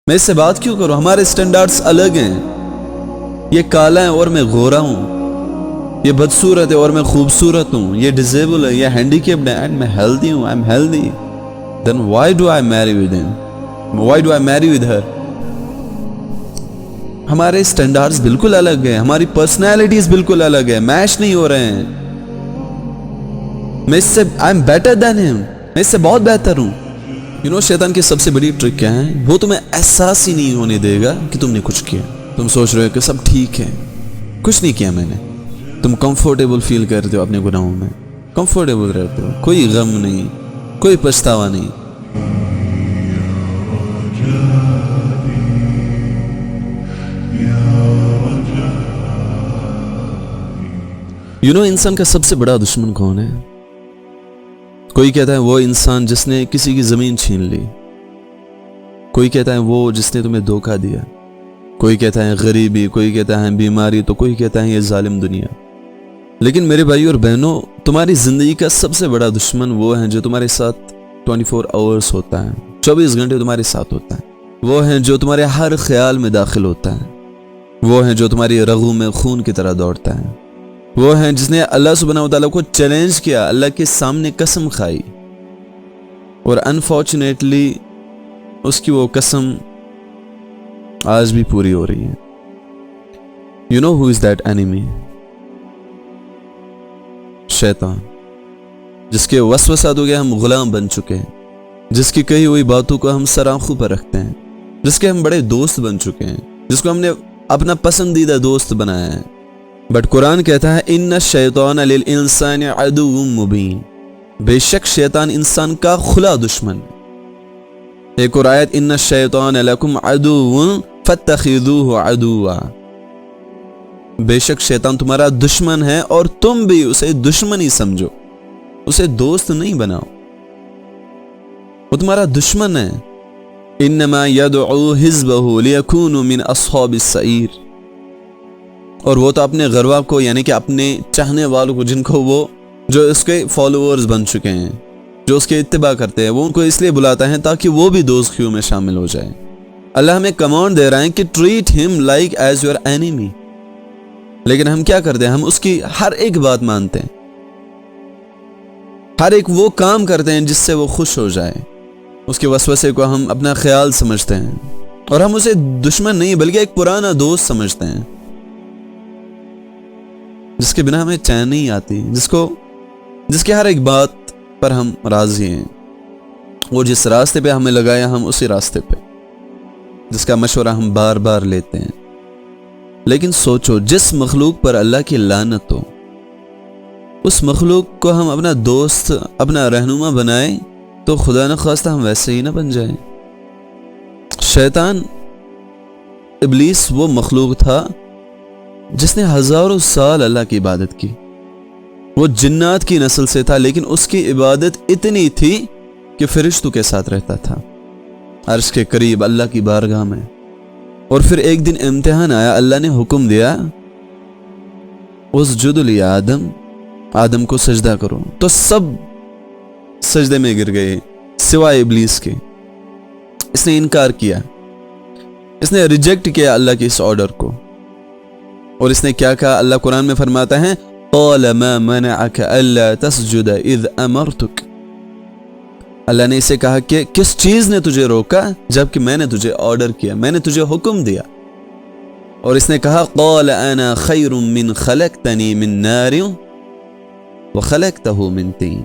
میں اس سے بات کیوں کروں؟ ہمارے سٹینڈارڈز الگ ہیں. یہ کالا ہے اور میں گورا ہوں، یہ بدصورت ہے اور میں خوبصورت ہوں، یہ ڈیزیبل ہے، یہ ہینڈیکیپڈ ہے اینڈ میں ہیلدی ہوں. I am healthy. Then why do I marry with ہم؟ Y do I marry with her? ہمارے سٹینڈارڈز بالکل الگ ہیں، ہماری پرسنالٹیز بالکل الگ ہیں، میچ نہیں ہو رہے ہیں. میں اس سے آئی ایم بیٹر دین ہم، میں اس سے بہت بہتر ہوں. شیطان کی سب سے بڑی ٹرک کیا ہے؟ وہ تمہیں احساس ہی نہیں ہونے دے گا کہ تم نے کچھ کیا. تم سوچ رہے ہو کہ سب ٹھیک ہے، کچھ نہیں کیا میں نے. تم کمفرٹیبل فیل کرتے ہو اپنے گناہوں میں، کمفرٹیبل رہتے ہو، کوئی غم نہیں، کوئی پچھتاوا نہیں. انسان کا سب سے بڑا دشمن کون ہے؟ کوئی کہتا ہے وہ انسان جس نے کسی کی زمین چھین لی، کوئی کہتا ہے وہ جس نے تمہیں دھوکہ دیا، کوئی کہتا ہے غریبی، کوئی کہتا ہے بیماری، تو کوئی کہتا ہے یہ ظالم دنیا. لیکن میرے بھائی اور بہنوں، تمہاری زندگی کا سب سے بڑا دشمن وہ ہے جو تمہارے ساتھ 24 آورز ہوتا ہے، 24 گھنٹے تمہارے ساتھ ہوتا ہے. وہ ہے جو تمہارے ہر خیال میں داخل ہوتا ہے. وہ ہے جو تمہاری رگوں میں خون کی طرح دوڑتا ہے. وہ ہے جس نے اللہ سبحانہ و تعالیٰ کو چیلنج کیا، اللہ کے سامنے قسم کھائی، اور انفارچونیٹلی اس کی وہ قسم آج بھی پوری ہو رہی ہے. You know who is that enemy؟ شیطان، جس کے وسوساتوں کے ہم غلام بن چکے ہیں، جس کی کہی ہوئی باتوں کو ہم سر آنکھوں پر رکھتے ہیں، جس کے ہم بڑے دوست بن چکے ہیں، جس کو ہم نے اپنا پسندیدہ دوست بنایا ہے. بٹ قرآن کہتا ہے ان الشیطان للانسان عدو مبین، بے شک شیطان انسان کا کھلا دشمن. ایک اور آیت ان الشیطان لکم عدو فاتخذوہ عدوا، بے شک شیطان تمہارا دشمن ہے اور تم بھی اسے دشمن ہی سمجھو، اسے دوست نہیں بناؤ، وہ تمہارا دشمن ہے. انما یدعو حزبہ لیکونوا من اصحاب السعیر، اور وہ تو اپنے غربا کو، یعنی کہ اپنے چاہنے والوں کو، جن کو وہ جو اس کے فالوورز بن چکے ہیں، جو اس کے اتباع کرتے ہیں، وہ ان کو اس لیے بلاتا ہے تاکہ وہ بھی دوزخیوں میں شامل ہو جائے. اللہ ہمیں کمانڈ دے رہا ہے کہ ٹریٹ ہم لائک ایز یور اینیمی، لیکن ہم کیا کرتے ہیں؟ ہم اس کی ہر ایک بات مانتے ہیں، ہر ایک وہ کام کرتے ہیں جس سے وہ خوش ہو جائے. اس کے وسوسے کو ہم اپنا خیال سمجھتے ہیں، اور ہم اسے دشمن نہیں بلکہ ایک پرانا دوست سمجھتے ہیں، جس کے بنا ہمیں چین نہیں آتی، جس کے ہر ایک بات پر ہم راضی ہیں. وہ جس راستے پہ ہمیں لگایا ہم اسی راستے پہ، جس کا مشورہ ہم بار بار لیتے ہیں. لیکن سوچو، جس مخلوق پر اللہ کی لعنت ہو، اس مخلوق کو ہم اپنا دوست، اپنا رہنما بنائیں تو خدا نخواستہ ہم ویسے ہی نہ بن جائیں. شیطان، ابلیس وہ مخلوق تھا جس نے ہزاروں سال اللہ کی عبادت کی. وہ جنات کی نسل سے تھا، لیکن اس کی عبادت اتنی تھی کہ فرشتوں کے ساتھ رہتا تھا، عرش کے قریب اللہ کی بارگاہ میں. اور پھر ایک دن امتحان آیا، اللہ نے حکم دیا اسجد لآدم، آدم کو سجدہ کرو، تو سب سجدے میں گر گئے سوائے ابلیس کے. اس نے انکار کیا، اس نے ریجیکٹ کیا اللہ کے اس آرڈر کو. اور اس نے کیا کہا؟ اللہ قرآن میں فرماتا ہے قال ما منعك الا تسجد اذ امرتك، اللہ نے اسے کہا کہ کس چیز نے تجھے روکا جبکہ میں نے تجھے آرڈر کیا، میں نے تجھے حکم دیا. اور اس نے کہا قال انا خیر من خلقتنی من نار وخلقته من طین،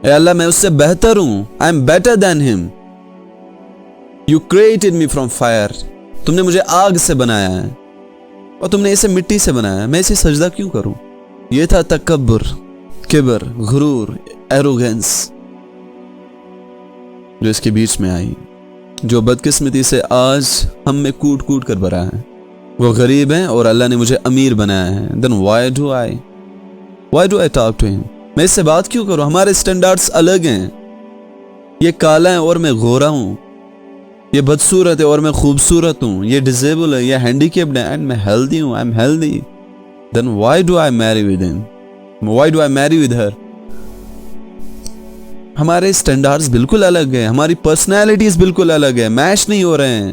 اے اللہ میں اس سے بہتر ہوں، I am better than him. You created me from fire، تم نے مجھے آگ سے بنایا ہے اور تم نے اسے مٹی سے بنایا، میں اسے سجدہ کیوں کروں؟ یہ تھا تکبر، کبر، غرور، ایروگنس جو اس کے بیچ میں آئی، جو بدقسمتی سے آج ہم میں کوٹ کوٹ کر بھرا ہے. وہ غریب ہیں اور اللہ نے مجھے امیر بنایا ہے. Then why do I talk to him؟ میں اس سے بات کیوں کروں؟ ہمارے سٹینڈارڈز الگ ہیں. یہ کالا ہے اور میں گورا ہوں، یہ بدصورت ہے اور میں خوبصورت ہوں، یہ ڈیزیبل ہے، یہ ہینڈیکیپڈ ہے اینڈ میں ہیلدی ہوں. I am healthy. Then why do I marry with ہم؟ Y do I marry with her? ہمارے سٹینڈارڈز بالکل الگ ہیں، ہماری پرسنالٹیز بالکل الگ ہیں، میچ نہیں ہو رہے ہیں.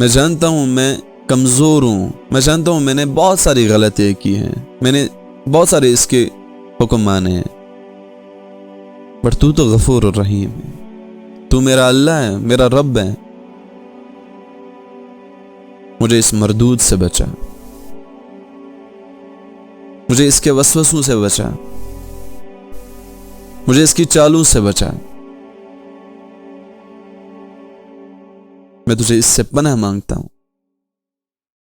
میں جانتا ہوں میں کمزور ہوں، میں جانتا ہوں میں نے بہت ساری غلطیاں کی ہیں، میں نے بہت سارے اس کے حکم مانے ہیں، بٹ تو غفور الرحیم ہے، تو میرا اللہ ہے، میرا رب ہے، مجھے اس مردود سے بچا، مجھے اس کے وسوسوں سے بچا، مجھے اس کی چالوں سے بچا، میں تجھے اس سے پناہ مانگتا ہوں۔